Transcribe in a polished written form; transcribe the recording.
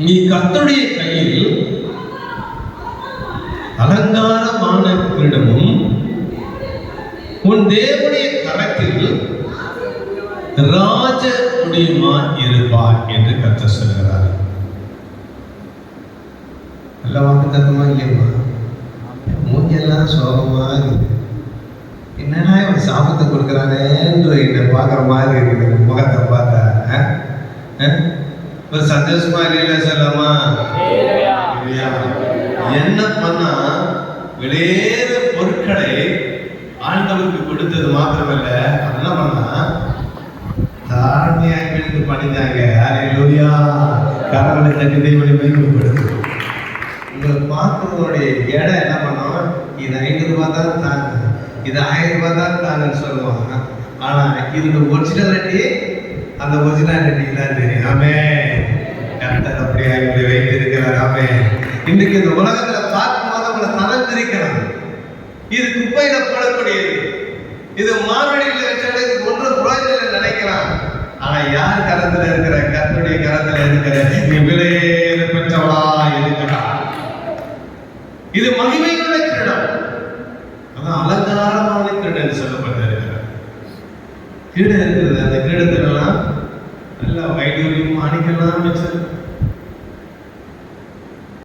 நீ கர்த்தருடைய கையில் அலங்காரமான கிரீடமும் உன் தேவனுடைய கரத்தில் ராஜ முடியுமா இருப்பார் என்று கர்த்தர் சொல்கிறார். நல்ல வாக்கு தத்துவமா இல்லையம்மா? மூஞ்செல்லாம் சோகமா இருக்குது. என்னன்னா இவன் சாபத்தை கொடுக்குறானேன்று என்னை பார்க்குற மாதிரி இருக்குது. முகத்தை பார்த்தா ஒரு சந்தோஷமா இல்லையில சொல்லமா? என்ன பண்ணா வெளியேற பொருட்களை ஆண்டவருக்கு கொடுத்தது மாத்திரமல்ல, என்ன பண்ணா தாழ்மையாக பண்ணிட்டாங்க. அல்லேலூயா. கடவுளை தட்டி தேவனை மகிமைப்படுத்து. உங்களை பார்க்கிறவங்களுடைய எடை என்ன பண்ணோம்? இது 5 ரூபாய் தான் தாங்க, இது 1000 ரூபாய் தான் தாங்கன்னு சொல்லுவாங்க. ஆனா இதோட ஒரிஜினாலிட்டி, அந்த ஒரிஜினாலிட்டி தான் தெரியும். ஆமே. கர்த்தர் அப்படியே எங்களை வைத்திருக்கிறார். ஆமே. இன்னைக்கு இந்த உலகத்துல பார்க்கும்போது உங்களை தரம் திரிக்கிறாங்க. இது குப்பையில போடக்கூடியது, இது மார்வடியில் வச்சாலே இது ஒன்றும் புரோஜனம் நினைக்கலாம். ஆனா யார் கரத்துல இருக்கிற? கர்த்தருடைய கரத்துல இருக்கிற நீ விலையேற பெற்றவளா இருக்கிறார். இது மகிமையுள்ள கிரீடம். அதான் அலங்காரமான கிரீடம் சொல்லப்பட்டிருக்கிறார். கிரீடம் இருக்கிறது. அந்த கிரீடத்திலாம் நல்லா வைடூரியம் மாணிக்கலாம் வச்சிருக்க